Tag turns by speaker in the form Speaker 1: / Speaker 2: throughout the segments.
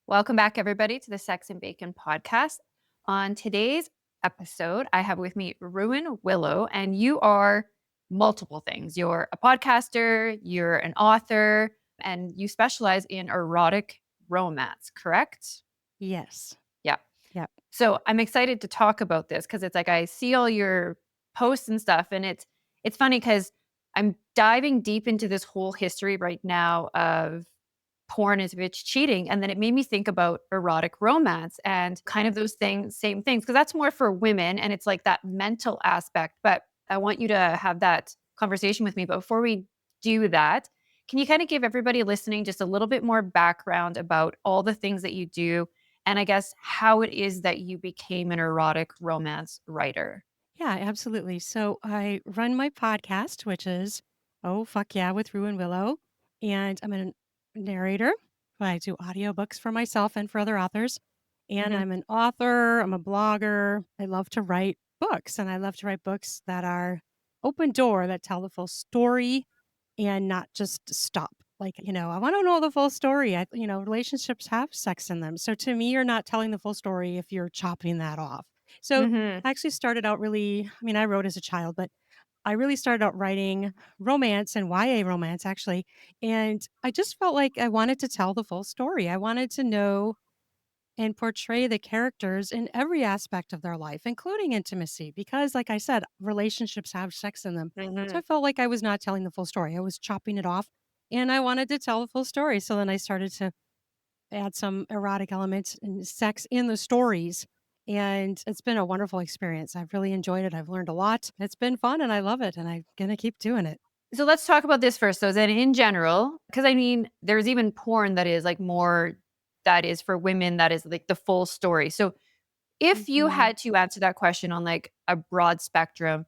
Speaker 1: Welcome back, everybody, to the Sex and Bacon podcast. On today's episode, I have with me Ruan Willow, and you are multiple things. You're a podcaster, you're an author, and you specialize in erotic romance, correct?
Speaker 2: Yes.
Speaker 1: Yeah.
Speaker 2: Yep.
Speaker 1: So I'm excited to talk about this because it's like I see all your posts and stuff, and it's funny because I'm diving deep into this whole history right now of porn is bitch cheating. And then it made me think about erotic romance and kind of those things, same things, because that's more for women and it's like that mental aspect. But I want you to have that conversation with me. But before we do that, can you kind of give everybody listening just a little bit more background about all the things that you do and I guess how it is that you became an erotic romance writer?
Speaker 2: Yeah, absolutely. So I run my podcast, which is Oh Fuck Yeah with Ruan Willow. And I'm a narrator. I do audiobooks for myself and for other authors. And
Speaker 1: Hmm.
Speaker 2: I'm an author, I'm a blogger. I love to write books and I love to write books that are open door that tell the full story and not just stop. I want to know the full story. Relationships have sex in them. So to me, you're not telling the full story if you're chopping that off. So
Speaker 1: Hmm.
Speaker 2: I actually started out I wrote as a child, but I really started out writing romance and YA romance actually. And I just felt like I wanted to tell the full story. I wanted to know and portray the characters in every aspect of their life, including intimacy, because, like I said, relationships have sex in them. So
Speaker 1: Hmm.
Speaker 2: I felt like I was not telling the full story. I was chopping it off and I wanted to tell the full story. So then I started to add some erotic elements and sex in the stories. And it's been a wonderful experience. I've really enjoyed it. I've learned a lot. It's been fun and I love it. And I'm going to keep doing it.
Speaker 1: So let's talk about this first. So then in general, because I mean, there's even porn that is like more that is for women, that is like the full story. So if you
Speaker 2: Hmm.
Speaker 1: had to answer that question on like a broad spectrum,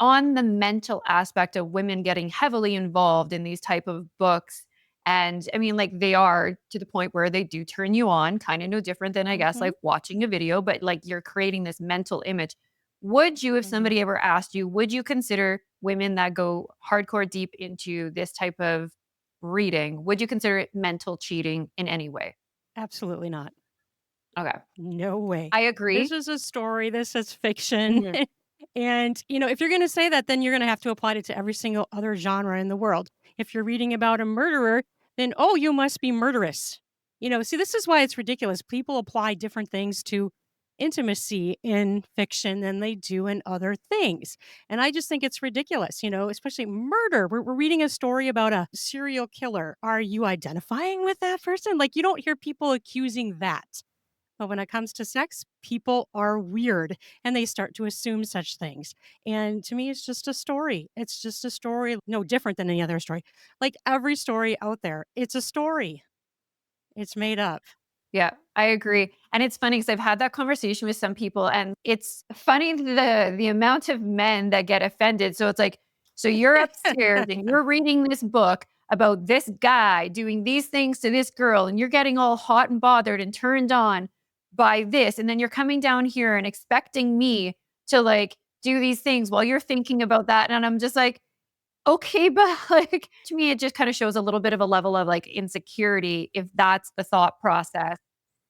Speaker 1: on the mental aspect of women getting heavily involved in these type of books, and I mean, like they are to the point where they do turn you on, kind of no different than I guess
Speaker 2: Hmm.
Speaker 1: like watching a video, but like you're creating this mental image. Would you, if
Speaker 2: Hmm.
Speaker 1: somebody ever asked you, would you consider women that go hardcore deep into this type of reading, would you consider it mental cheating in any way?
Speaker 2: Absolutely not.
Speaker 1: Okay.
Speaker 2: No way.
Speaker 1: I
Speaker 2: This
Speaker 1: agree.
Speaker 2: is a story. This is fiction.
Speaker 1: Mhm.
Speaker 2: And, if you're going to say that, then you're going to have to apply it to every single other genre in the world. If you're reading about a murderer, then, oh, you must be murderous. See, this is why it's ridiculous. People apply different things to intimacy in fiction than they do in other things. And I just think it's ridiculous, especially murder. We're reading a story about a serial killer. Are you identifying with that person? Like, you don't hear people accusing that. But when it comes to sex, people are weird and they start to assume such things. And to me, it's just a story. It's just a story, no different than any other story. Like every story out there, it's a story. It's made up.
Speaker 1: Yeah, I agree. And it's funny because I've had that conversation with some people, and it's funny the amount of men that get offended. So it's like, so you're upstairs and you're reading this book about this guy doing these things to this girl, and you're getting all hot and bothered and turned on by this. And then you're coming down here and expecting me to like do these things while you're thinking about that. And I'm just like, okay, but, like, to me, it just kinda shows a little bit of a level of, like, insecurity if that's the thought process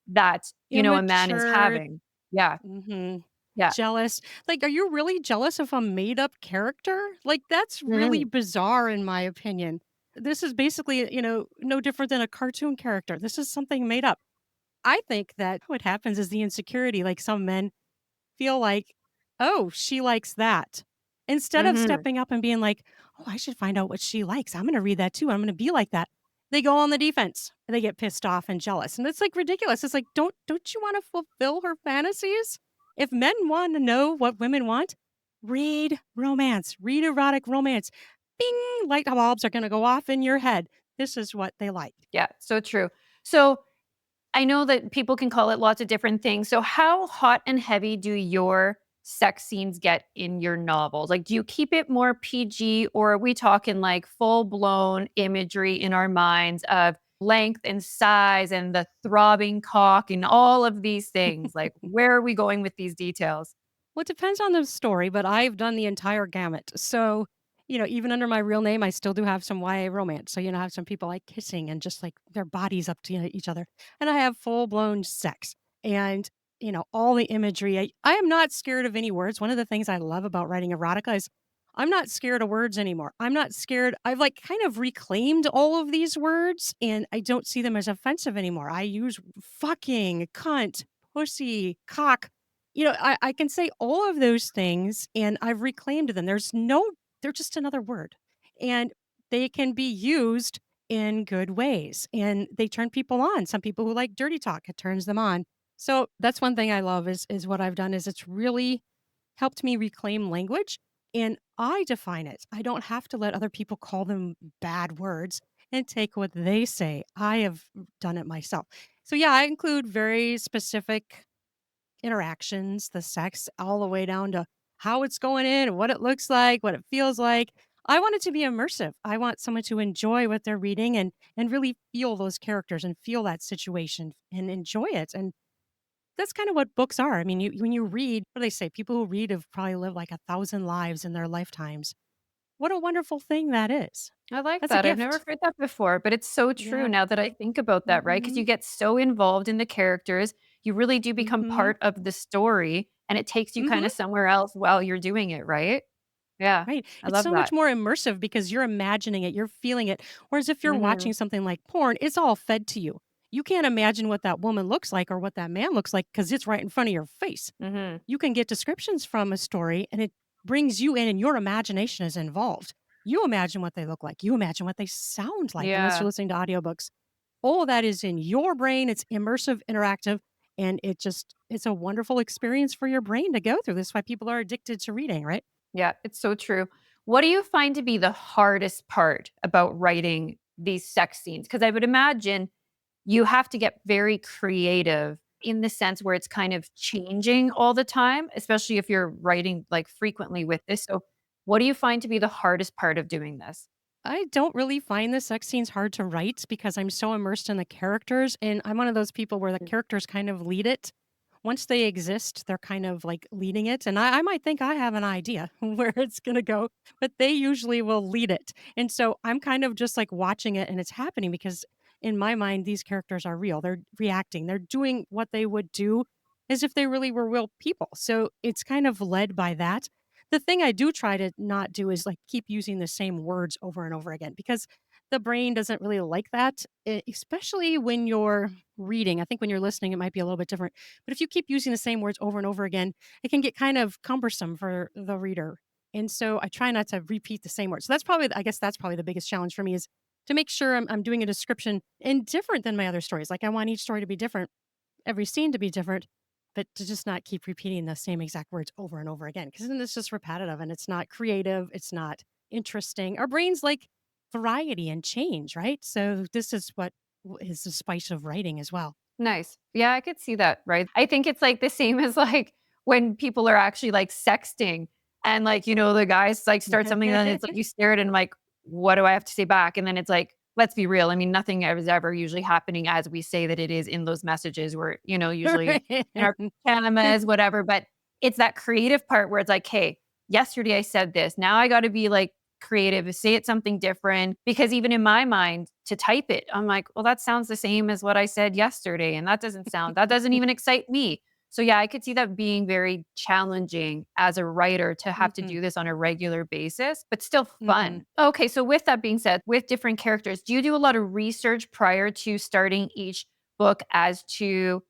Speaker 1: that, a man is
Speaker 2: Immature.
Speaker 1: having. Yeah,
Speaker 2: Hmm.
Speaker 1: yeah.
Speaker 2: Jealous. Like, are you really jealous of a made up character? Like, that's really
Speaker 1: Mhm,
Speaker 2: bizarre, in my opinion. This is basically, no different than a cartoon character. This is something made up. I think that what happens is the insecurity. Like, some men feel like, "Oh, she likes that." Instead of
Speaker 1: mhm.
Speaker 2: stepping up and being like, "Oh, I should find out what she likes. I'm gonna read that too. I'm gonna be like that." They go on the defense. They get pissed off and jealous. And it's like ridiculous. It's like, don't you want to fulfill her fantasies? If men want to know what women want, read romance. Read erotic romance. Bing, light bulbs are gonna go off in your head. This is what they like.
Speaker 1: Yeah, so true. So, I know that people can call it lots of different things. So how hot and heavy do your sex scenes get in your novels? Like, do you keep it more PG or are we talking like full blown imagery in our minds of length and size and the throbbing cock and all of these things? Like, where are we going with these details?
Speaker 2: Well, it depends on the story, but I've done the entire gamut. So, Even under my real name, I still do have some YA romance. So, I have some people like kissing and just like their bodies up to each other. And I have full blown sex and, all the imagery. I am not scared of any words. One of the things I love about writing erotica is I'm not scared of words anymore. I'm not scared. I've like kind of reclaimed all of these words and I don't see them as offensive anymore. I use fucking, cunt, pussy, cock. I can say all of those things and I've reclaimed them. They're just another word. And they can be used in good ways and they turn people on. Some people who like dirty talk, it turns them on. So that's one thing I love is what I've done is it's really helped me reclaim language and I define it. I don't have to let other people call them bad words and take what they say. I have done it myself. So yeah, I include very specific interactions, the sex, all the way down to how it's going in, what it looks like, what it feels like. I want it to be immersive. I want someone to enjoy what they're reading and really feel those characters and feel that situation and enjoy it. And that's kind of what books are. I mean, when you read, what do they say? People who read have probably lived like 1,000 lives in their lifetimes. What a wonderful thing that is.
Speaker 1: I like
Speaker 2: That's a
Speaker 1: that. I've never
Speaker 2: gift.
Speaker 1: heard that before, but it's so true
Speaker 2: Yeah.
Speaker 1: now that I think about that, right? Because
Speaker 2: Mhm.
Speaker 1: you get so involved in the characters, you really do become
Speaker 2: Mhm.
Speaker 1: part of the story, and it takes you
Speaker 2: Mhm.
Speaker 1: kinda somewhere else while you're doing it, right? Yeah,
Speaker 2: Right.
Speaker 1: I
Speaker 2: It's
Speaker 1: love
Speaker 2: so much
Speaker 1: that.
Speaker 2: more immersive because you're imagining it, you're feeling it. Whereas if you're
Speaker 1: Mhm,
Speaker 2: watching something like porn, it's all fed to you. You can't imagine what that woman looks like or what that man looks like because it's right in front of your face.
Speaker 1: mhm.
Speaker 2: You can get descriptions from a story and it brings you in and your imagination is involved. You imagine what they look like. You imagine what they sound like unless you're
Speaker 1: Yeah,
Speaker 2: listening to audiobooks. All of that is in your brain. It's immersive, interactive, and it's a wonderful experience for your brain to go through. This is why people are addicted to reading, right?
Speaker 1: yeah, it's so true. What do you find to be the hardest part about writing these sex scenes? Because I would imagine you have to get very creative in the sense where it's kind of changing all the time, especially if you're writing, like, frequently with this. So, what do you find to be the hardest part of doing this?
Speaker 2: I don't really find the sex scenes hard to write because I'm so immersed in the characters, and I'm one of those people where the
Speaker 1: Mm,
Speaker 2: characters kind of lead it. Once they exist, they're kind of like leading it, and I might think I have an idea where it's gonna go, but they usually will lead it. And so I'm kind of just like watching it and it's happening because in my mind, these characters are real. They're reacting, they're doing what they would do as if they really were real people. So it's kind of led by that. The thing I do try to not do is, like, keep using the same words over and over again because the brain doesn't really like that, especially when you're reading. I think when you're listening, it might be a little bit different. But if you keep using the same words over and over again, it can get kind of cumbersome for the reader. And so I try not to repeat the same words. So that's probably, I guess that's probably the biggest challenge for me is to make sure I'm doing a description and different than my other stories. Like I want each story to be different, every scene to be different, but to just not keep repeating the same exact words over and over again. Because then it's just repetitive and it's not creative. It's not interesting. Our brains like variety and change, right? So this is what is the spice of writing as well.
Speaker 1: nice. Yeah, I could see that, right? I think it's, like, the same as, like, when people are actually, like, sexting and, like, the guys, like, start something, then it's like you stare at it and, like, "What do I have to say back?" And then it's like, let's be real, I mean, nothing is ever usually happening as we say that it is in those messages. We're, usually in our pajamas, whatever, but it's that creative part where it's like, "Hey, yesterday I said this, now I gotta be, like, creative, say it something different," because even in my mind, to type it, I'm like, "Well, that sounds the same as what I said yesterday, and that doesn't even excite me." So, yeah, I could see that being very challenging as a writer to have to
Speaker 2: Mhm,
Speaker 1: do this on a regular basis, but still
Speaker 2: mhm.
Speaker 1: fun. Okay, so with that being said, with different characters, do you do a lot of research prior to starting each book as to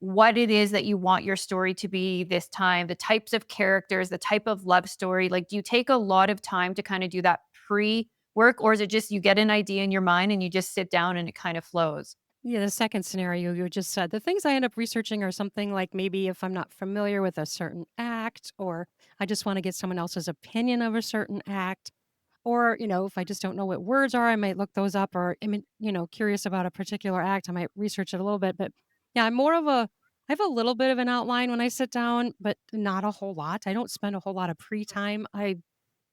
Speaker 1: what it is that you want your story to be this time, the types of characters, the type of love story? Like, do you take a lot of time to kind of do that pre work, or is it just you get an idea in your mind and you just sit down and it kind of flows?
Speaker 2: Yeah, the second scenario you just said. The things I end up researching are something like maybe if I'm not familiar with a certain act, or I just want to get someone else's opinion of a certain act. Or, if I just don't know what words are, I might look those up or curious about a particular act, I might research it a little bit. But yeah, I have a little bit of an outline when I sit down, but not a whole lot. I don't spend a whole lot of pre-time. I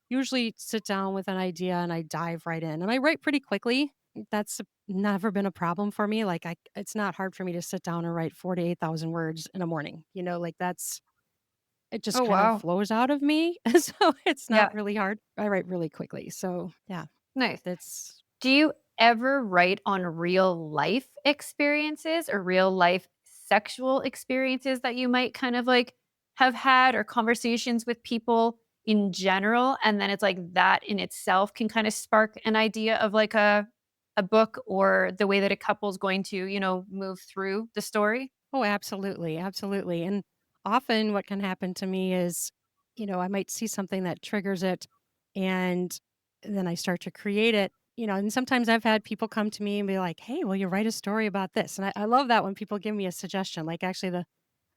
Speaker 2: usually sit down with an idea and I dive right in. And I write pretty quickly. That's never been a problem for me. Like it's not hard for me to sit down and write 4 to 8,000 words in a morning. Like It just
Speaker 1: Oh,
Speaker 2: kind of
Speaker 1: wow.
Speaker 2: flows out of me. So it's not
Speaker 1: Yeah.
Speaker 2: really hard. I write really quickly. So yeah,
Speaker 1: Nice.
Speaker 2: that's
Speaker 1: Do you ever write on real life experiences or real life sexual experiences that you might kind of like have had or conversations with people in general? And then it's like that in itself can kind of spark an idea of like a book or the way that a couple's going to, move through the story?
Speaker 2: oh, absolutely, absolutely. And often what can happen to me is, I might see something that triggers it and then I start to create it. And sometimes I've had people come to me and be like, "Hey, will you write a story about this?" And I love that when people give me a suggestion. Like actually the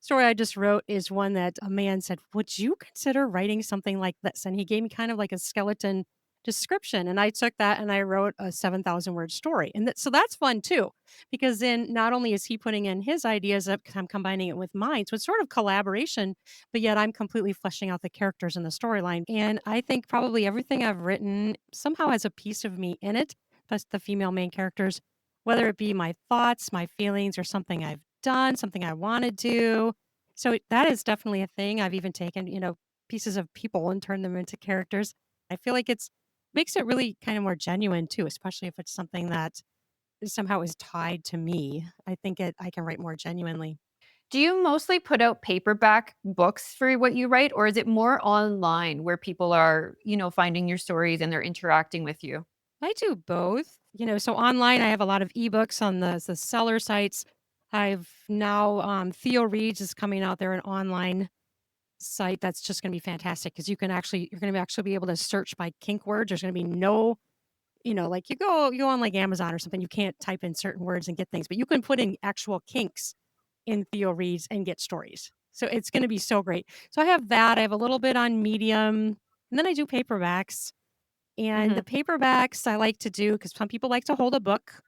Speaker 2: story I just wrote is one that a man said, "Would you consider writing something like this?" And he gave me kind of like a skeleton description. And I took that and I wrote a 7,000 word story. And so that's fun too, because then not only is he putting in his ideas up, because I'm combining it with mine. So it's sort of collaboration, but yet I'm completely fleshing out the characters in the storyline. And I think probably everything I've written somehow has a piece of me in it, plus the female main characters, whether it be my thoughts, my feelings, or something I've done, something I want to do. So that is definitely a thing. I've even taken, pieces of people and turned them into characters. I feel like it's makes it really kind of more genuine too, especially if it's something that somehow is tied to me. I think I can write more genuinely.
Speaker 1: Do you mostly put out paperback books for what you write, or is it more online where people are, finding your stories and they're interacting with you?
Speaker 2: I do both. So online I have a lot of ebooks on the seller sites. I've now Theo Reads is coming out there, an online site that's just going to be fantastic because you're going to actually be able to search by kink words. There's going to be no, like you go on like Amazon or something, you can't type in certain words and get things, but you can put in actual kinks in Theo Reads and get stories. So it's going to be so great. So I have that. I have a little bit on Medium, and then I do paperbacks. And the
Speaker 1: Mhm.
Speaker 2: paperbacks I like to do because some people like to hold a book.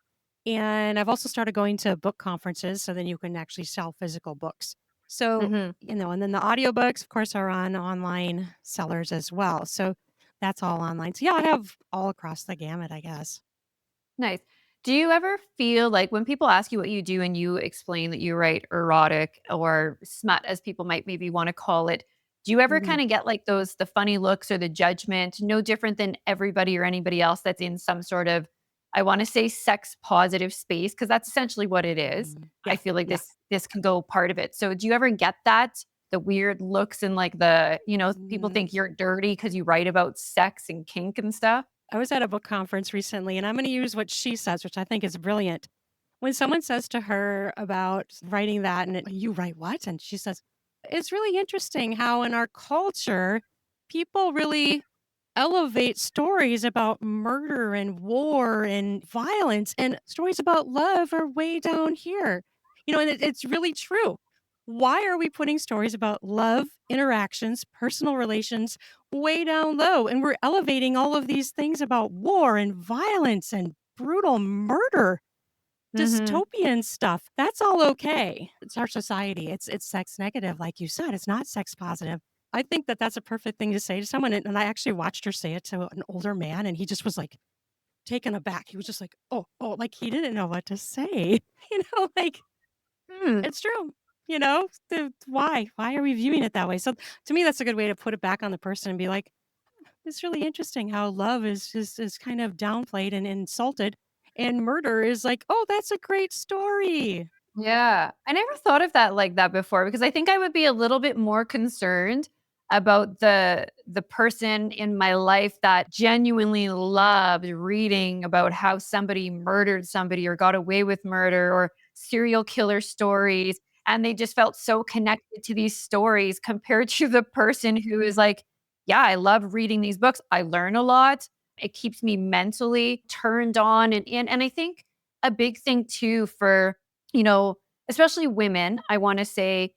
Speaker 2: And I've also started going to book conferences so then you can actually sell physical books. So,
Speaker 1: Mhm.
Speaker 2: and then the audiobooks, of course, are on online sellers as well. So that's all online. So yeah, I have all across the gamut, I guess.
Speaker 1: Nice. Do you ever feel like when people ask you what you do and you explain that you write erotic or smut, as people might maybe want to call it, do you ever
Speaker 2: Mhm.
Speaker 1: kind of get like the funny looks or the judgment, no different than everybody or anybody else that's in some sort of, I want to say sex positive space, because that's essentially what it is.
Speaker 2: Mhm.
Speaker 1: I
Speaker 2: Yeah.
Speaker 1: feel like
Speaker 2: Yeah.
Speaker 1: this can go part of it. So do you ever get that? The weird looks and like people
Speaker 2: Mm,
Speaker 1: think you're dirty because you write about sex and kink and stuff?
Speaker 2: I was at a book conference recently, and I'm going to use what she says, which I think is brilliant. When someone says to her about writing that, and you write what? And she says, it's really interesting how in our culture, people really elevate stories about murder and war and violence, and stories about love are way down here. And it's really true. Why are we putting stories about love, interactions, personal relations way down low? And we're elevating all of these things about war and violence and brutal murder,
Speaker 1: Mhm.
Speaker 2: dystopian stuff. That's all okay. It's our society. It's sex negative, like you said. It's not sex positive. I think that that's a perfect thing to say to someone, and I actually watched her say it to an older man, and he just was, like, taken aback. He was just like, "Oh, oh," like, he didn't know what to say, like,
Speaker 1: Hmm.
Speaker 2: it's true, why? Why are we viewing it that way? So, to me, that's a good way to put it back on the person and be like, "It's really interesting how love is kind of downplayed and insulted, and murder is like, oh, that's a great story.'"
Speaker 1: Yeah. I never thought of that like that before because I think I would be a little bit more concerned about the person in my life that genuinely loved reading about how somebody murdered somebody or got away with murder or serial killer stories, and they just felt so connected to these stories compared to the person who is like, yeah, I love reading these books. I learn a lot. It keeps me mentally turned on and I think a big thing too for you know, especially women, I wanna say,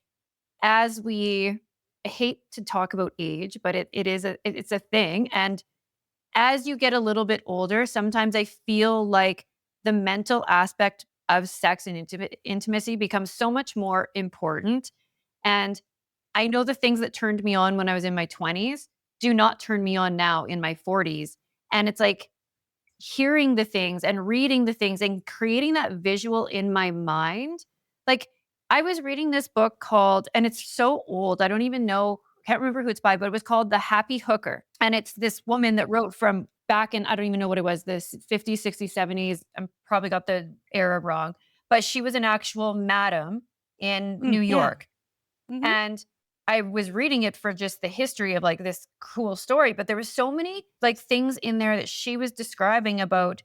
Speaker 1: as we I hate to talk about age, but it's a thing, and as you get a little bit older, sometimes I feel like the mental aspect of sex and intimacy becomes so much more important, and I know the things that turned me on when I was in my 20s do not turn me on now in my 40s, and it's like hearing the things and reading the things and creating that visual in my mind. Like, I was reading this book called and it's so old, I don't even know can't remember who it's by, but it was called The Happy Hooker. And it's this woman that wrote from back in, I don't even know what it was, this 50s, 60s, 70s. I'm probably got the era wrong, but she was an actual madam in New
Speaker 2: Yeah.
Speaker 1: York.
Speaker 2: Mhm.
Speaker 1: And I was reading it for just the history of like this cool story, but there was so many like things in there that she was describing about,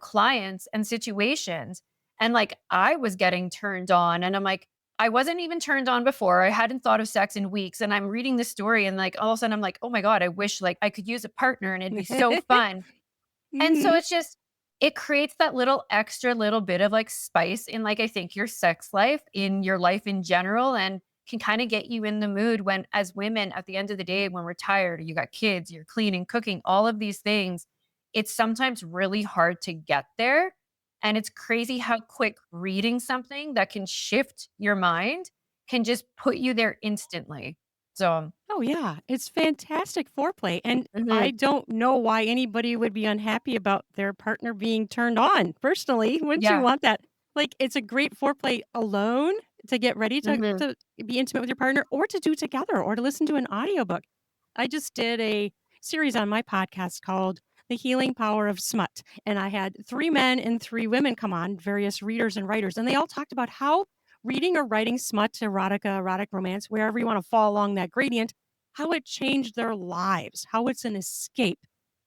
Speaker 1: clients and situations. And like I was getting turned on and I'm like, I wasn't even turned on before. I hadn't thought of sex in weeks. And I'm reading this story and like all of a sudden I'm like, oh my God, I wish like I could use a partner and it'd be so fun. And so
Speaker 2: Mhm.
Speaker 1: it's just it creates that little extra little bit of, like, spice in, like, I think your sex life, in your life in general, and can kinda get you in the mood when as women, at the end of the day, when we're tired, you got kids, you're cleaning, cooking, all of these things, it's sometimes really hard to get there, and it's crazy how quick reading something that can shift your mind can just put you there instantly. So
Speaker 2: Oh, yeah. It's fantastic foreplay, and I
Speaker 1: mhm.
Speaker 2: don't know why anybody would be unhappy about their partner being turned on. Personally, wouldn't you
Speaker 1: Yeah.
Speaker 2: want that? Like, it's a great foreplay alone to get ready to
Speaker 1: Mhm.
Speaker 2: to be intimate with your partner or to do together or to listen to an audiobook. I just did a series on my podcast called The Healing Power of Smut, and I had 3 men and 3 women come on, various readers and writers, and they all talked about how reading or writing smut, erotica, erotic romance, wherever you wanna fall along that gradient, how it changed their lives, how it's an escape.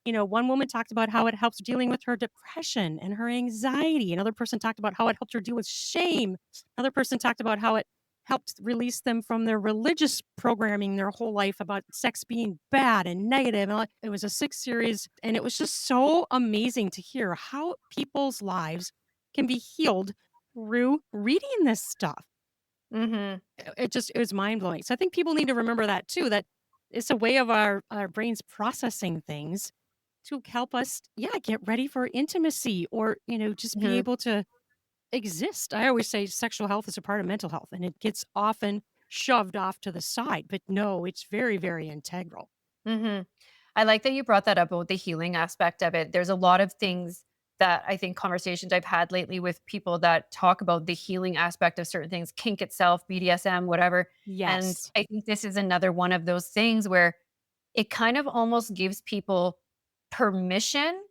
Speaker 2: One woman talked about how it helps dealing with her depression and her anxiety. Another person talked about how it helped her deal with shame. Another person talked about how it helped release them from their religious programming their whole life about sex being bad and negative. And it was a 6 series, and it was just so amazing to hear how people's lives can be healed through reading this stuff.
Speaker 1: Mhm.
Speaker 2: It was mind blowing. So I think people need to remember that too, that it's a way of our brains processing things to help us, yeah, get ready for intimacy or, just be
Speaker 1: Mhm.
Speaker 2: able to exist. I always say sexual health is a part of mental health and it gets often shoved off to the side, but no, it's very, very integral.
Speaker 1: Mhm. I like that you brought that up about the healing aspect of it. There's a lot of things that I think conversations I've had lately with people that talk about the healing aspect of certain things, kink itself, BDSM, whatever. And
Speaker 2: Yes.
Speaker 1: I think this is another one of those things where it kind of almost gives people permission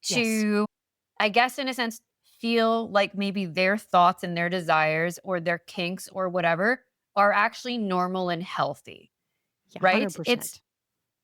Speaker 2: Yes.
Speaker 1: to, I guess, in a sense, feel like maybe their thoughts and their desires or their kinks or whatever are actually normal and healthy,
Speaker 2: Yeah,
Speaker 1: right? It's
Speaker 2: 100%.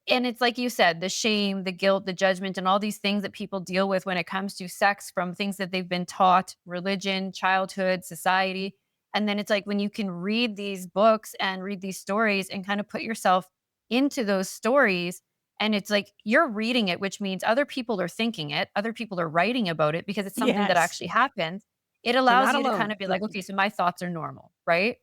Speaker 1: and it's like you said, the shame, the guilt, the judgment, and all these things that people deal with when it comes to sex from things that they've been taught, religion, childhood, society. And then it's like when you can read these books and read these stories and kind of put yourself into those stories. And it's like you're reading it, which means other people are thinking it, other people are writing about it because it's something that
Speaker 2: Yes.
Speaker 1: actually happens. It
Speaker 2: You're
Speaker 1: allows
Speaker 2: not
Speaker 1: you to kind
Speaker 2: alone.
Speaker 1: of be
Speaker 2: Yeah.
Speaker 1: like, okay, so my thoughts are normal, right?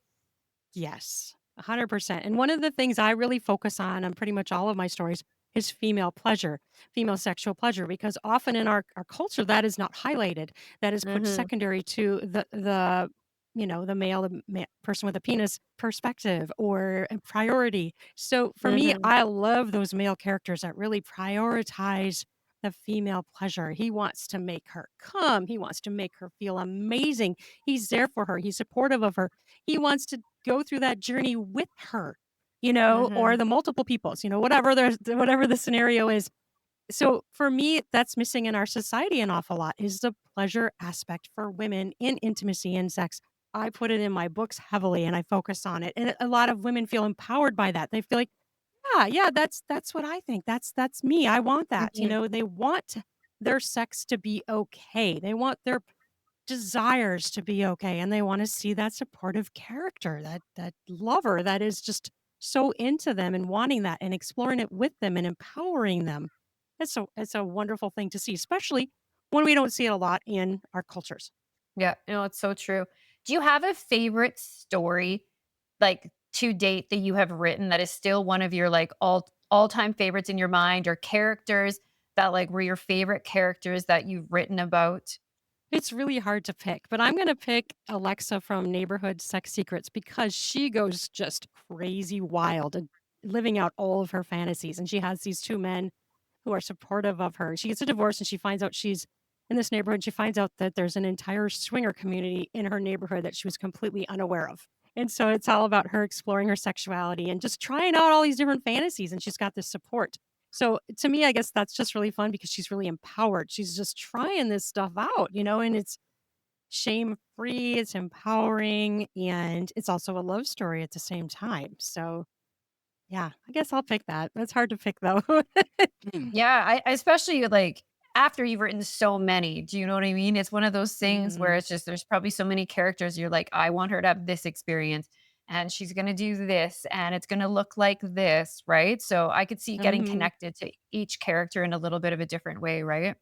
Speaker 2: Yes, 100%. And one of the things I really focus on pretty much all of my stories is female pleasure, female sexual pleasure, because often in our culture that is not highlighted. That is put
Speaker 1: Mm-hmm.
Speaker 2: secondary to the male, person with a penis perspective or a priority. So for me,
Speaker 1: Mm-hmm.
Speaker 2: I love those male characters that really prioritize the female pleasure. He wants to make her come. He wants to make her feel amazing. He's there for her. He's supportive of her. He wants to go through that journey with her, or
Speaker 1: Mm-hmm.
Speaker 2: the multiple peoples, whatever the scenario is. So for me, that's missing in our society an awful lot is the pleasure aspect for women in intimacy and sex. I put it in my books heavily and I focus on it. And a lot of women feel empowered by that. They feel like, yeah, yeah, that's what I think. That's me. I want that.
Speaker 1: Mm-hmm.
Speaker 2: They want their sex to be okay. They want their desires to be okay, and they wanna see that supportive character, that lover that is just so into them and wanting that and exploring it with them and empowering them. It's a wonderful thing to see, especially when we don't see it a lot in our cultures.
Speaker 1: Yeah, it's so true. Do you have a favorite story, like, to date that you have written that is still one of your, like, all-time favorites in your mind or characters that, like, were your favorite characters that you've written about?
Speaker 2: It's really hard to pick, but I'm gonna pick Alexa from Neighborhood Sex Secrets because she goes just crazy wild and living out all of her fantasies, and she has these 2 men who are supportive of her. She gets a divorce and she finds out she's in this neighborhood. She finds out that there's an entire swinger community in her neighborhood that she was completely unaware of. And so it's all about her exploring her sexuality and just trying out all these different fantasies, and she's got this support. So to me, I guess that's just really fun because she's really empowered. She's just trying this stuff out, and it's shame free, it's empowering, and it's also a love story at the same time. So yeah, I guess I'll pick that. That's hard to pick though.
Speaker 1: Yeah, I especially, like, after you've written so many, do you know what I mean? It's one of those things where
Speaker 2: Mm,
Speaker 1: it's just there's probably so many characters, you're like, "I want her to have this experience, and she's gonna do this, and it's gonna look like this," right? So, I could see getting
Speaker 2: mhm.
Speaker 1: connected to each character in a little bit of a different way, right?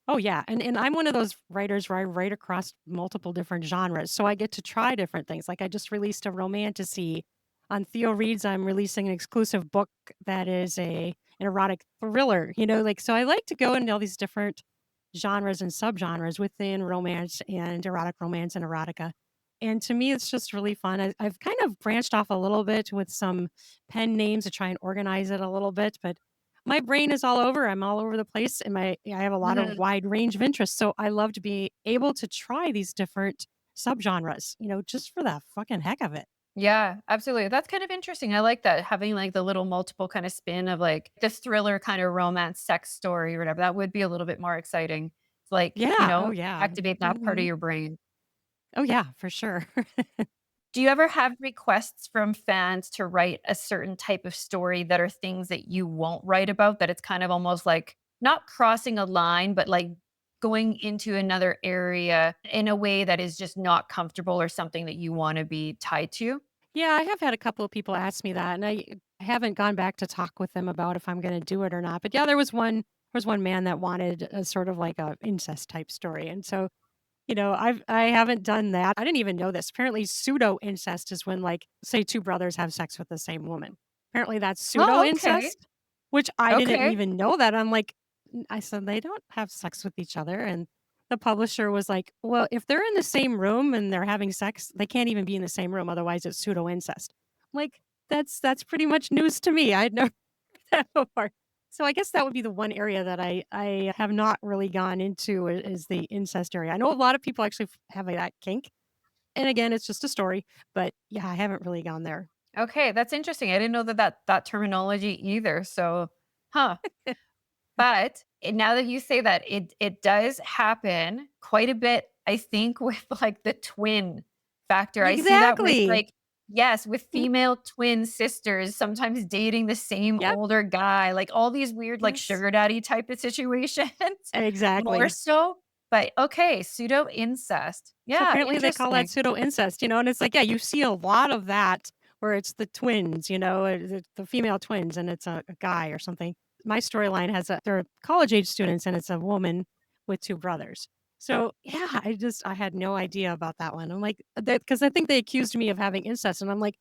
Speaker 2: Oh, yeah, and I'm one of those writers where I write across multiple different genres, so I get to try different things. Like, I just released a romantasy. On Theo Reads, I'm releasing an exclusive book that is an erotic thriller, like, so I like to go into all these different genres and subgenres within romance and erotic romance and erotica, and to me, it's just really fun. I've kind of branched off a little bit with some pen names to try and organize it a little bit, but my brain is all over. I'm all over the place, and I have a lot of
Speaker 1: Mhm.
Speaker 2: wide range of interests. So I love to be able to try these different subgenres, just for the fucking heck of it.
Speaker 1: Yeah, absolutely. That's kind of interesting. I like that, having, like, the little multiple kinda spin of, like, this thriller kinda romance sex story or whatever. That would be a little bit more exciting. It's like,
Speaker 2: Yeah. Oh yeah.
Speaker 1: activate that part of
Speaker 2: Hmm.
Speaker 1: your brain.
Speaker 2: Oh yeah, for sure.
Speaker 1: Do you ever have requests from fans to write a certain type of story that are things that you won't write about, that it's kind of almost like not crossing a line, but like going into another area in a way that is just not comfortable or something that you want to be tied to?
Speaker 2: Yeah, I have had a couple of people ask me that, and I haven't gone back to talk with them about if I'm going to do it or not. But yeah, there was one man that wanted a sort of like a incest type story, and so I haven't done that. I didn't even know this. Apparently, pseudo incest is when, like, say, two brothers have sex with the same woman. Apparently, that's pseudo
Speaker 1: Oh, okay.
Speaker 2: incest, which I didn't
Speaker 1: Okay.
Speaker 2: even know that. I'm like, I said they don't have sex with each other, and the publisher was like, "Well, if they're in the same room and they're having sex, they can't even be in the same room. Otherwise, it's pseudo incest." Like, that's pretty much news to me. I'd never that before. So I guess that would be the one area that I have not really gone into is the incest area. I know a lot of people actually have that kink, and again, it's just a story, but yeah, I haven't really gone there.
Speaker 1: Okay, that's interesting. I didn't know that terminology either. So, huh. But, now that you say that, it does happen quite a bit, I think, with, like, the twin factor. I see that with,
Speaker 2: Exactly.
Speaker 1: like, yes, with
Speaker 2: Mm,
Speaker 1: female twin sisters sometimes dating the same
Speaker 2: yep.
Speaker 1: older guy, like, all these weird, like,
Speaker 2: Yes.
Speaker 1: sugar daddy type of situations, more
Speaker 2: Exactly.
Speaker 1: so. But, okay, pseudo incest.
Speaker 2: So
Speaker 1: Yeah,
Speaker 2: apparently they call that
Speaker 1: interesting.
Speaker 2: pseudo incest, and it's like, yeah, you see a lot of that where it's the twins, the female twins, and it's a guy or something. My storyline they're college age students, and it's a woman with two brothers. So yeah, I had no idea about that one. I'm like, because I think they accused me of having incest, and I'm like,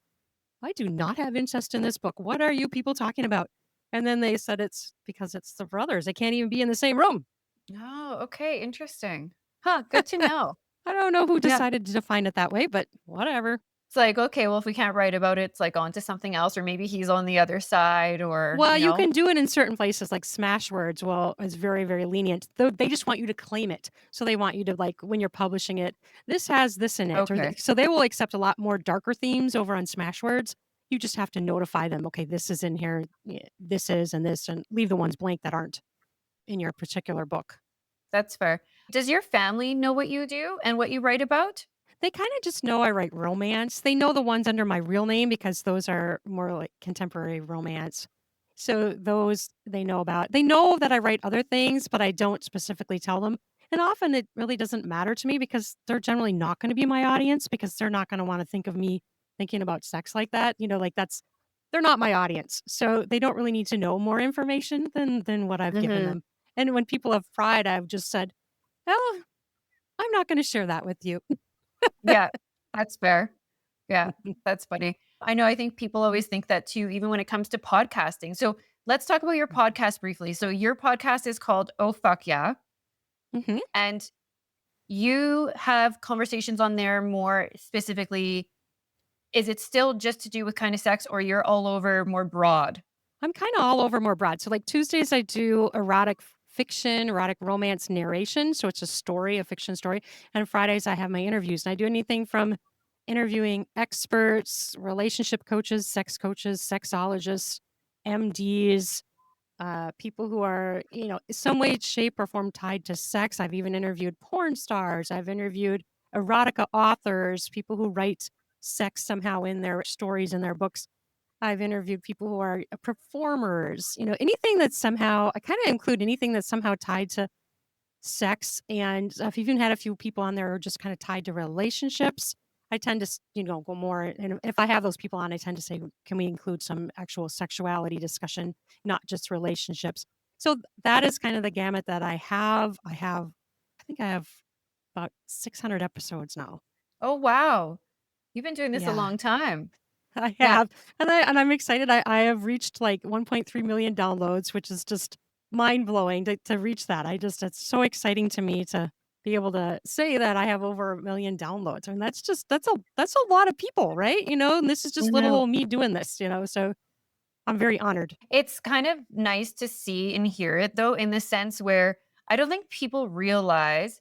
Speaker 2: I do not have incest in this book. What are you people talking about? And then they said it's because it's the brothers. They can't even be in the same room.
Speaker 1: Oh, okay, interesting. Huh, good to know.
Speaker 2: I don't know who
Speaker 1: Yeah.
Speaker 2: decided to define it that way, but whatever.
Speaker 1: It's like, okay, well, if we can't write about it, it's like on to something else, or maybe he's on the other side or,
Speaker 2: Well, you can do it in certain places, like Smashwords, well, is very, very lenient. Though they just want you to claim it. So they want you to, like, when you're publishing it, this has this in it.
Speaker 1: Okay.
Speaker 2: So they will accept a lot more darker themes over on Smashwords. You just have to notify them, okay, this is in here, this is, and this, and leave the ones blank that aren't in your particular book.
Speaker 1: That's fair. Does your family know what you do and what you write about?
Speaker 2: They kinda just know I write romance. They know the ones under my real name because those are more like contemporary romance. So those they know about. They know that I write other things, but I don't specifically tell them. And often it really doesn't matter to me because they're generally not gonna be my audience because they're not gonna wanna think of me thinking about sex like that. Like they're not my audience. So they don't really need to know more information than what I've given
Speaker 1: Mhm.
Speaker 2: them. And when people have pried, I've just said, "Well, I'm not gonna share that with you."
Speaker 1: Yeah, that's fair. Yeah, that's funny. I know, I think people always think that too, even when it comes to podcasting. So, let's talk about your podcast briefly. So, your podcast is called Oh Fuck Yeah,
Speaker 2: Mhm.
Speaker 1: and you have conversations on there more specifically. Is it still just to do with kind of sex, or you're all over more broad?
Speaker 2: I'm kinda all over more broad. So, like, Tuesdays, I do erotic fiction, erotic romance narration, so it's a story, a fiction story, and Fridays, I have my interviews, and I do anything from interviewing experts, relationship coaches, sexologists, MDs, people who are, in some way, shape, or form tied to sex. I've even interviewed porn stars. I've interviewed erotica authors, people who write sex somehow in their stories in their books. I've interviewed people who are performers, anything that's somehow, I kind of include anything that's somehow tied to sex. And I've even had a few people on there who are just kind of tied to relationships. I tend to, go more. And if I have those people on, I tend to say, can we include some actual sexuality discussion, not just relationships? So that is kind of the gamut that I have. I think I have about 600 episodes now.
Speaker 1: Oh, wow. You've been doing this a
Speaker 2: Yeah.
Speaker 1: long time.
Speaker 2: I
Speaker 1: Yeah.
Speaker 2: have, and I'm excited. I have reached like 1.3 million downloads, which is just mind blowing to reach that. It's so exciting to me to be able to say that I have over a million downloads. I mean, that's a lot of people, right? And this is
Speaker 1: I
Speaker 2: just little
Speaker 1: know.
Speaker 2: old me doing this. So I'm very honored.
Speaker 1: It's kind of nice to see and hear it though, in the sense where I don't think people realize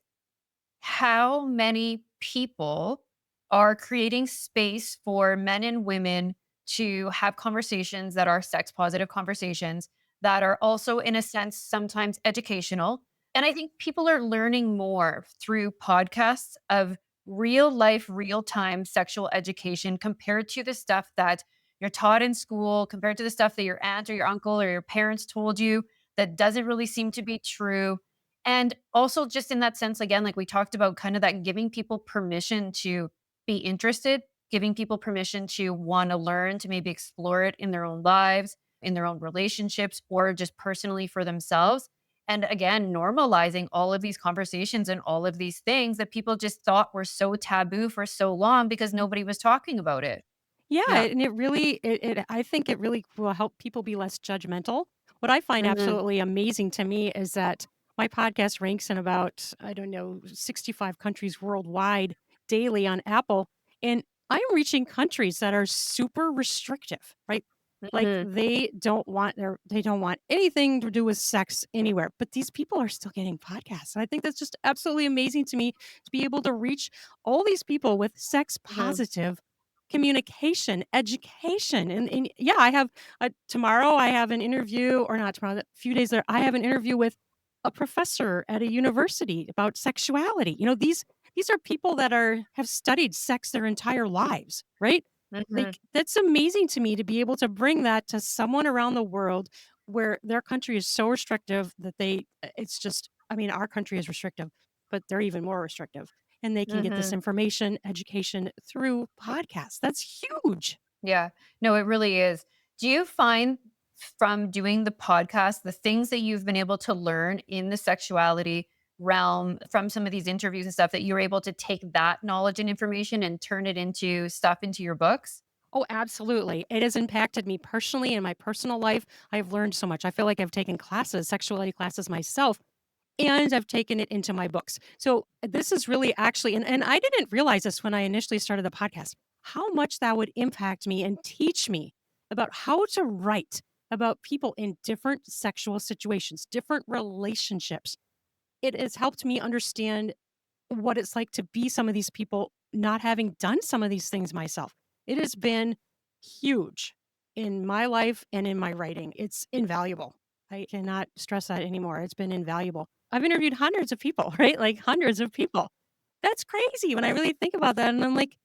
Speaker 1: how many people are creating space for men and women to have conversations that are sex positive conversations that are also, in a sense, sometimes educational. And I think people are learning more through podcasts of real life, real time sexual education compared to the stuff that you're taught in school, compared to the stuff that your aunt or your uncle or your parents told you that doesn't really seem to be true. And also just in that sense, again, like we talked about kind of that giving people permission to be interested, giving people permission to wanna learn, to maybe explore it in their own lives, in their own relationships, or just personally for themselves. And again, normalizing all of these conversations and all of these things that people just thought were so taboo for so long because nobody was talking about it.
Speaker 2: Yeah,
Speaker 1: Yeah.
Speaker 2: and I think it really will help people be less judgmental. What I find
Speaker 1: Mhm.
Speaker 2: absolutely amazing to me is that my podcast ranks in about, I don't know, 65 countries worldwide daily on Apple, and I'm reaching countries that are super restrictive, right? Like
Speaker 1: Mhm.
Speaker 2: they don't want anything to do with sex anywhere, but these people are still getting podcasts. And I think that's just absolutely amazing to me to be able to reach all these people with sex
Speaker 1: Mhm.
Speaker 2: positive communication, education, and yeah, I have tomorrow I have an interview, or not tomorrow, a few days later, I have an interview with a professor at a university about sexuality. These are people that have studied sex their entire lives, right?
Speaker 1: Mhm.
Speaker 2: Like that's amazing to me to be able to bring that to someone around the world where their country is so restrictive that it's just, I mean, our country is restrictive, but they're even more restrictive, and they can get this
Speaker 1: Mhm.
Speaker 2: information, education through podcasts. That's huge.
Speaker 1: Yeah. No, it really is. Do you find from doing the podcast, the things that you've been able to learn in the sexuality realm from some of these interviews and stuff that you're able to take that knowledge and information and turn it into stuff into your books?
Speaker 2: Oh, absolutely. It has impacted me personally in my personal life. I've learned so much. I feel like I've taken classes, sexuality classes myself, and I've taken it into my books. So this is really actually, and I didn't realize this when I initially started the podcast, how much that would impact me and teach me about how to write about people in different sexual situations, different relationships. It has helped me understand what it's like to be some of these people not having done some of these things myself. It has been huge in my life and in my writing. It's invaluable. I cannot stress that anymore. It's been invaluable. I've interviewed hundreds of people, right? Like hundreds of people. That's crazy when I really think about that. And I'm like,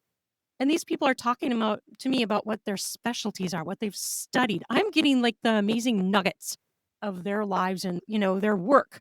Speaker 2: and these people are talking about to me about what their specialties are, what they've studied. I'm getting like the amazing nuggets of their lives and, their work.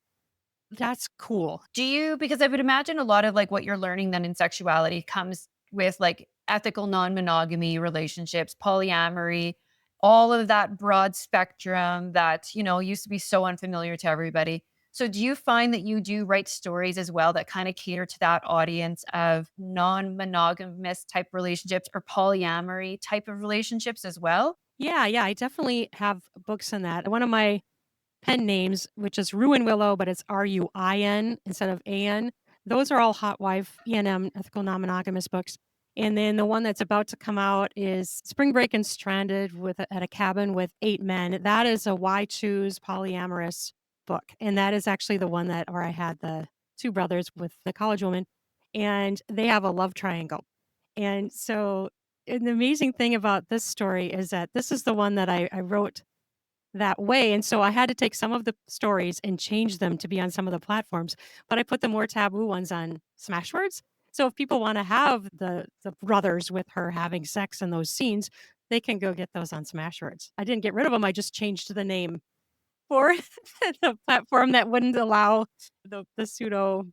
Speaker 2: That's cool.
Speaker 1: Do you, because I would imagine a lot of like what you're learning then in sexuality comes with like ethical non-monogamy relationships, polyamory, all of that broad spectrum that, used to be so unfamiliar to everybody. So do you find that you do write stories as well that kind of cater to that audience of non-monogamous type relationships or polyamory type of relationships as well?
Speaker 2: Yeah, yeah, I definitely have books in that. One of my pen names, which is Ruan Willow, but it's Ruin instead of An. Those are all Hot Wife, ENM, ethical non-monogamous books. And then the one that's about to come out is Spring Break and Stranded at a cabin with 8 men. That is a Why Choose Polyamorous book. And that is actually the one where I had the 2 brothers with the college woman, and they have a love triangle. And so, and the amazing thing about this story is that this is the one that I wrote that way. And so I had to take some of the stories and change them to be on some of the platforms, but I put the more taboo ones on Smashwords. So if people want to have the brothers with her having sex in those scenes, they can go get those on Smashwords. I didn't get rid of them. I just changed the name for the platform that wouldn't allow the pseudo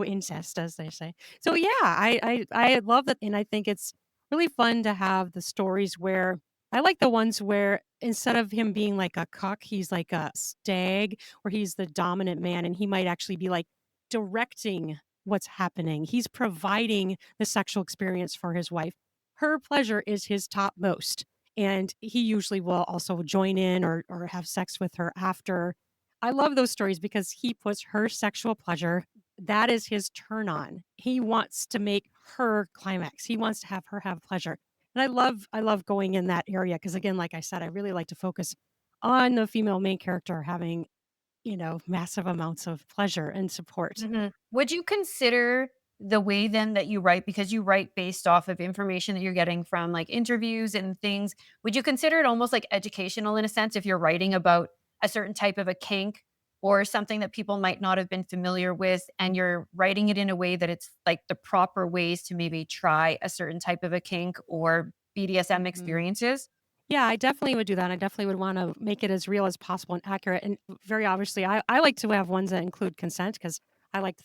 Speaker 2: incest, as they say. So yeah, I love that, and I think it's really fun to have the stories where I like the ones where instead of him being like a cuck, he's like a stag, where he's the dominant man, and he might actually be like directing what's happening. He's providing the sexual experience for his wife. Her pleasure is his topmost, and he usually will also join in or have sex with her after. I love those stories because he puts her sexual pleasure, that is his turn on. He wants to make her climax. He wants to have her have pleasure. And I love going in that area because again, like I said, I really like to focus on the female main character having, massive amounts of pleasure and support.
Speaker 1: Mhm. Would you consider the way then that you write, because you write based off of information that you're getting from like interviews and things, would you consider it almost like educational in a sense if you're writing about a certain type of a kink or something that people might not have been familiar with and you're writing it in a way that it's like the proper ways to maybe try a certain type of a kink or BDSM
Speaker 2: Mhm.
Speaker 1: experiences?
Speaker 2: Yeah, I definitely would do that. I definitely would want to make it as real as possible and accurate. And very obviously, I like to have ones that include consent because I like to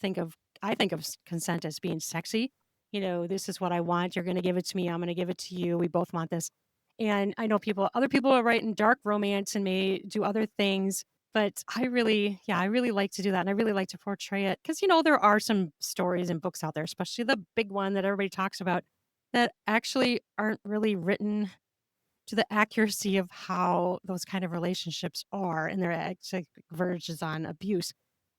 Speaker 2: I think of consent as being sexy. This is what I want. You're going to give it to me. I'm going to give it to you. We both want this. And I know other people are writing dark romance and may do other things. But I really like to do that. And I really like to portray it because, there are some stories and books out there, especially the big one that everybody talks about, that actually aren't really written to the accuracy of how those kind of relationships are, and their actually verges on abuse.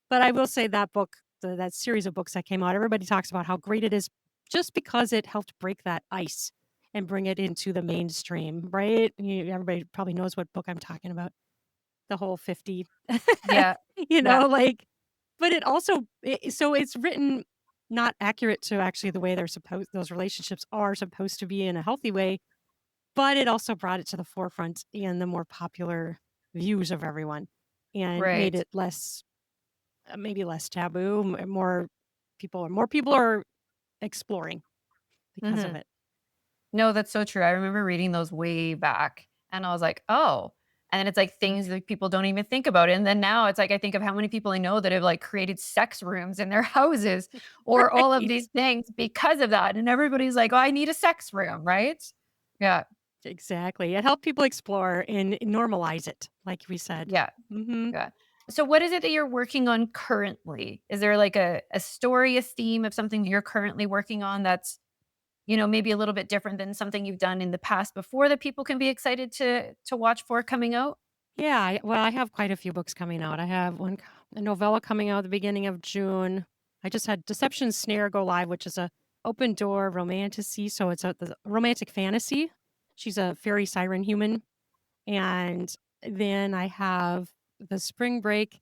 Speaker 2: But I will say that book, that series of books that came out, everybody talks about how great it is just because it helped break that ice and bring it into the mainstream, right? Everybody probably knows what book I'm talking about. The whole 50,
Speaker 1: Yeah. Yeah.
Speaker 2: like, but it also, so it's written not accurate to actually the way those relationships are supposed to be in a healthy way, but it also brought it to the forefront and the more popular views of everyone and made
Speaker 1: Right.
Speaker 2: it maybe less taboo, more people are exploring because of
Speaker 1: Mhm.
Speaker 2: it.
Speaker 1: No, that's so true. I remember reading those way back and I was like, "Oh." And then it's like things that people don't even think about. And then now it's like I think of how many people I know that have like created sex rooms in their houses or all of
Speaker 2: Right.
Speaker 1: these things because of that. And everybody's like, "Oh, I need a sex room," right? Yeah.
Speaker 2: Exactly. It helped people explore and normalize it, like we said.
Speaker 1: Yeah.
Speaker 2: Mhm.
Speaker 1: Yeah. So what is it that you're working on currently? Is there like a story, a theme of something that you're currently working on that's, maybe a little bit different than something you've done in the past before that people can be excited to watch for coming out?
Speaker 2: Yeah, I have quite a few books coming out. I have a novella coming out at the beginning of June. I just had Deception Snare go live, which is a open door romantasy. So it's the romantic fantasy. She's a fairy siren human. And then I have the Spring Break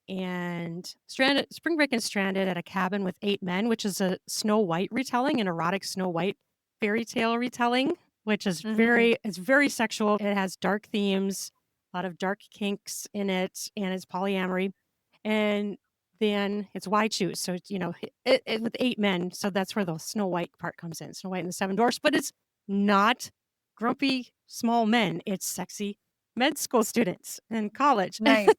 Speaker 2: and Stranded at a Cabin with 8 Men, which is a Snow White retelling, an erotic Snow White fairy tale retelling, which is
Speaker 1: Mhm.
Speaker 2: it's very sexual. It has dark themes, a lot of dark kinks in it, and it's polyamory. And then it's why choose. So it's, with 8 men. So that's where the Snow White part comes in. Snow White and the Seven Dwarfs, but it's not grumpy small men. It's sexy med school students in college.
Speaker 1: Nice.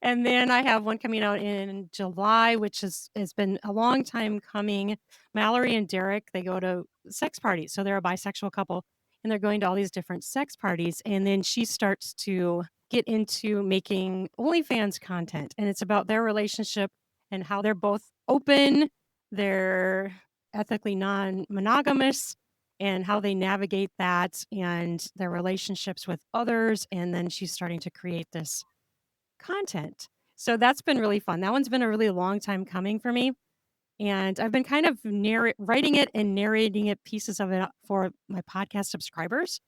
Speaker 2: And then I have one coming out in July, which has been a long time coming. Mallory and Derek, they go to sex parties. So they're a bisexual couple and they're going to all these different sex parties. And then she starts to get into making OnlyFans content. And it's about their relationship and how they're both open, they're ethically non monogamous, and how they navigate that and their relationships with others. And then she's starting to create this content. So that's been really fun. That one's been a really long time coming for me. And I've been kind of writing it and narrating it, pieces of it for my podcast subscribers.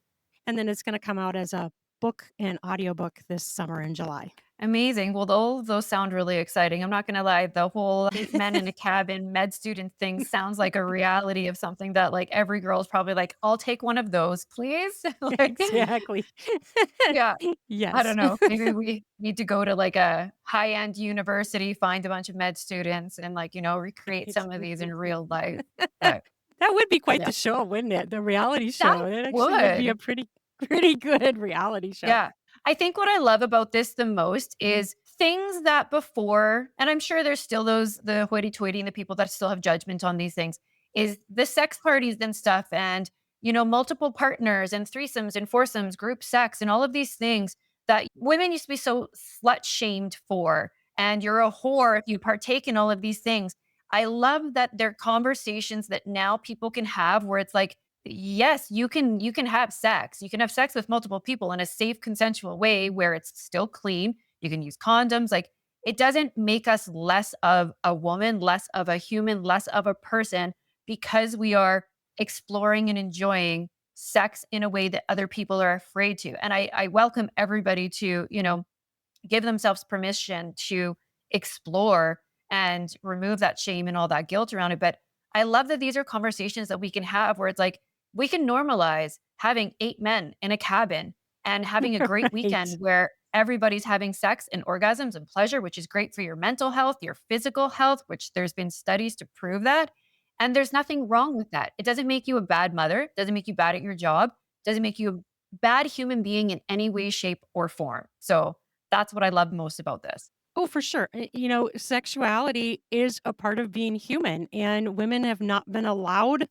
Speaker 2: And then it's going to come out as a book and audiobook this summer in July.
Speaker 1: Amazing. Well, all of those sound really exciting. I'm not gonna lie, the whole 8 men in a cabin med student thing sounds like a reality of something that, like, every girl is probably like, "I'll take one of those, please." Like,
Speaker 2: Exactly.
Speaker 1: yeah, I
Speaker 2: Yes.
Speaker 1: don't know. Maybe we need to go to, like, a high-end university, find a bunch of med students, and, like, recreate
Speaker 2: Right.
Speaker 1: some of these in real life. But,
Speaker 2: That would be quite
Speaker 1: yeah,
Speaker 2: the show, wouldn't it? The reality
Speaker 1: that
Speaker 2: show. That actually would be a
Speaker 1: would.
Speaker 2: pretty good reality show.
Speaker 1: Yeah. I think what I love about this the most
Speaker 2: Mhm.
Speaker 1: is things that before, and I'm sure there's still the hoity-toity and the people that still have judgment on these things, is the sex parties and stuff and, multiple partners and threesomes and foursomes, group sex and all of these things that women used to be so slut shamed for. And you're a whore if you partake in all of these things. I love that they're conversations that now people can have where it's like, yes, you can have sex. You can have sex with multiple people in a safe, consensual way where it's still clean. You can use condoms. Like, it doesn't make us less of a woman, less of a human, less of a person because we are exploring and enjoying sex in a way that other people are afraid to. And I welcome everybody to, give themselves permission to explore and remove that shame and all that guilt around it. But I love that these are conversations that we can have where it's like we can normalize having 8 men in a cabin and having a great
Speaker 2: Right.
Speaker 1: weekend where everybody's having sex and orgasms and pleasure, which is great for your mental health, your physical health, which there's been studies to prove that. And there's nothing wrong with that. It doesn't make you a bad mother, it doesn't make you bad at your job, it doesn't make you a bad human being in any way, shape, or form. So that's what I love most about this.
Speaker 2: Oh, for sure. Sexuality is a part of being human, and women have not been allowed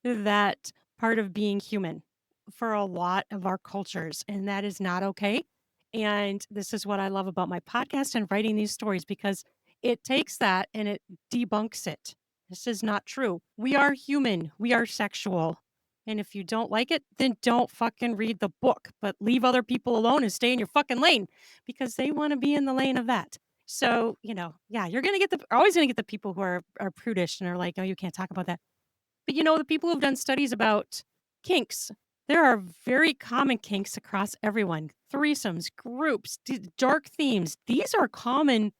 Speaker 2: that part of being human for a lot of our cultures, and that is not okay. And this is what I love about my podcast and writing these stories because it takes that and it debunks it. This is not true. We are human, we are sexual. And if you don't like it, then don't fucking read the book, but leave other people alone and stay in your fucking lane because they want to be in the lane of that. So, yeah, you're going to get always going to get the people who are prudish and are like, oh, you can't talk about that, but the people who've done studies about kinks, there are very common kinks across everyone. Threesomes, groups, dark themes. These are common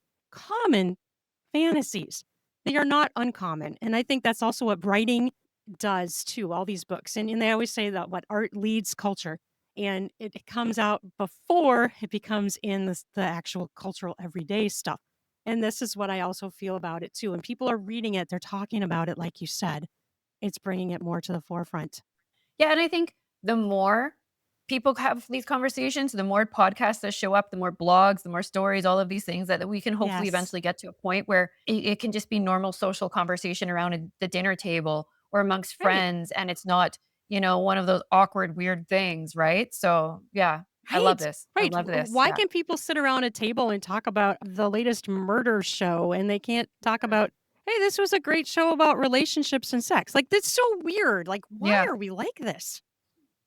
Speaker 2: fantasies. They are not uncommon. And I think that's also what writing does too, all these books. And they always say that what art leads culture. And it comes out before it becomes in the actual cultural everyday stuff. And this is what I also feel about it too. And people are reading it, they're talking about it, like you said, it's bringing it more to the forefront.
Speaker 1: Yeah, and I think the more people have these conversations, the more podcasts that show up, the more blogs, the more stories, all of these things that we can hopefully
Speaker 2: Yes.
Speaker 1: eventually get to a point where it can just be normal social conversation around the dinner table or amongst
Speaker 2: Right.
Speaker 1: friends. And it's not, one of those awkward, weird things. Right. So, yeah, I love
Speaker 2: Right.
Speaker 1: this. I
Speaker 2: Right.
Speaker 1: love this.
Speaker 2: Why
Speaker 1: Yeah.
Speaker 2: can people sit around a table and talk about the latest murder show and they can't talk about, hey, this was a great show about relationships and sex? Like, that's so weird. Like, why
Speaker 1: Yeah.
Speaker 2: are we like this?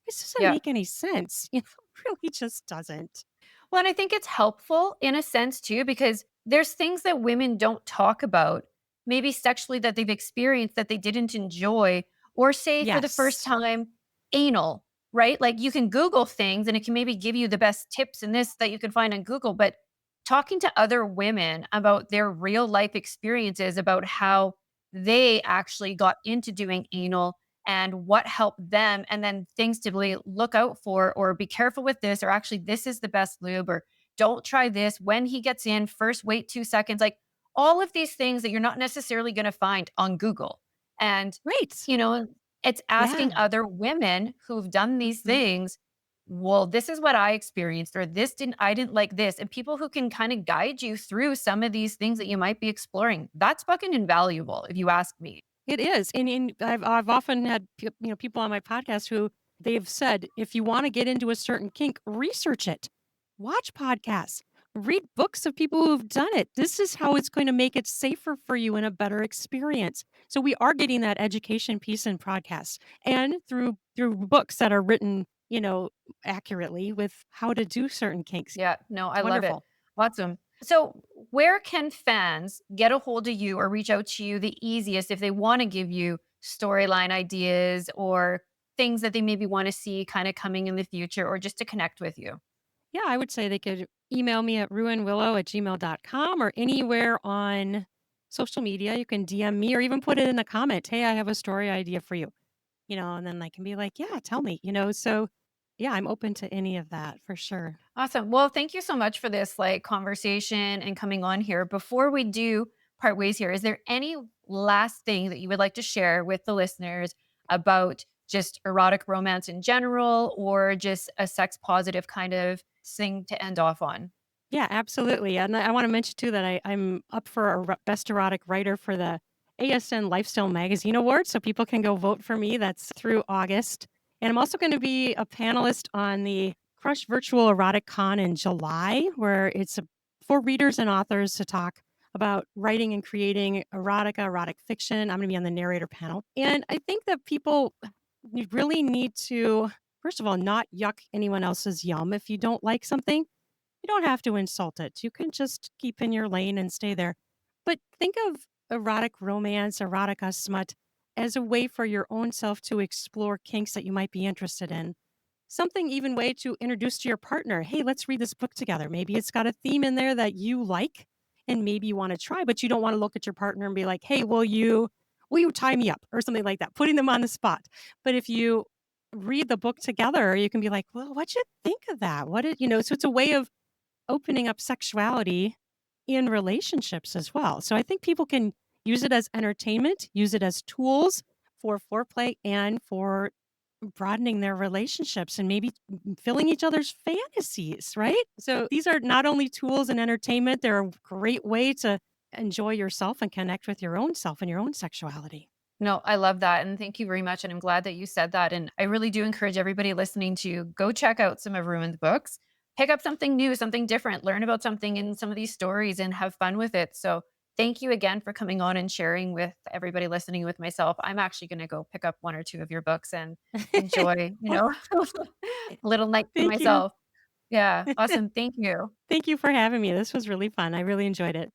Speaker 2: This doesn't
Speaker 1: Yeah.
Speaker 2: make any sense. It really just doesn't.
Speaker 1: Well, and I think it's helpful in a sense too, because there's things that women don't talk about, maybe sexually that they've experienced that they didn't enjoy, or say for the first
Speaker 2: Yes.
Speaker 1: time, anal, right? Like you can Google things and it can maybe give you the best tips in this that you can find on Google, but talking to other women about their real life experiences about how they actually got into doing anal and what helped them and then things to really look out for or be careful with this or actually this is the best lube or don't try this when he gets in first wait 2 seconds like all of these things that you're not necessarily going to find on Google and
Speaker 2: Right.
Speaker 1: you know it's asking
Speaker 2: Yeah.
Speaker 1: other women who've done these
Speaker 2: Mhm.
Speaker 1: things, well, this is what I experienced or I didn't like this, and people who can kind of guide you through some of these things that you might be exploring, that's fucking invaluable if you ask me.
Speaker 2: It is, and I've often had people on my podcast who they've said, if you want to get into a certain kink, research it, watch podcasts, read books of people who've done it. This is how it's going to make it safer for you and a better experience. So we are getting that education piece in podcasts and through books that are written, accurately with how to do certain kinks.
Speaker 1: Yeah, no, I
Speaker 2: It's
Speaker 1: love it.
Speaker 2: wonderful.
Speaker 1: Awesome. So, where can fans get a hold of you or reach out to you the easiest if they want to give you storyline ideas or things that they maybe want to see kind of coming in the future or just to connect with you?
Speaker 2: Yeah, I would say they could email me at ruanwillow@gmail.com or anywhere on social media. You can DM me or even put it in the comment. Hey, I have a story idea for you. And then I can be like, yeah, tell me. So yeah, I'm open to any of that for sure.
Speaker 1: Awesome. Well, thank you so much for this like conversation and coming on here. Before we do part ways here, is there any last thing that you would like to share with the listeners about just erotic romance in general or just a sex positive kind of thing to end off on?
Speaker 2: Yeah, absolutely. And I want to mention too that I'm up for a Best Erotic Writer for the ASN Lifestyle Magazine Award. So people can go vote for me. That's through August. And I'm also going to be a panelist on the Crush Virtual Erotic Con in July, where it's for readers and authors to talk about writing and creating erotica, erotic fiction. I'm going to be on the narrator panel. And I think that people you really need to, first of all, not yuck anyone else's yum. If you don't like something, you don't have to insult it. You can just keep in your lane and stay there. But think of erotic romance, erotica, smut as a way for your own self to explore kinks that you might be interested in. Something even way to introduce to your partner. Hey, let's read this book together. Maybe it's got a theme in there that you like and maybe you want to try, but you don't want to look at your partner and be like, "Hey, will you tie me up?" or something like that, putting them on the spot. But if you read the book together, you can be like, "Well, what'd you think of that? What did?" So it's a way of opening up sexuality in relationships as well. So I think people can use it as entertainment, use it as tools for foreplay and for broadening their relationships and maybe filling each other's fantasies, right? So these are not only tools and entertainment, they're a great way to enjoy yourself and connect with your own self and your own sexuality.
Speaker 1: No, I love that. And thank you very much. And I'm glad that you said that. And I really do encourage everybody listening to go check out some of Ruin's books, pick up something new, something different, learn about something in some of these stories and have fun with it. So thank you again for coming on and sharing with everybody listening with myself. I'm actually going to go pick up one or two of your books and enjoy,
Speaker 2: Well,
Speaker 1: a little night for
Speaker 2: thank you.
Speaker 1: myself. Yeah. Awesome. Thank you.
Speaker 2: Thank you for having me. This was really fun. I really enjoyed it.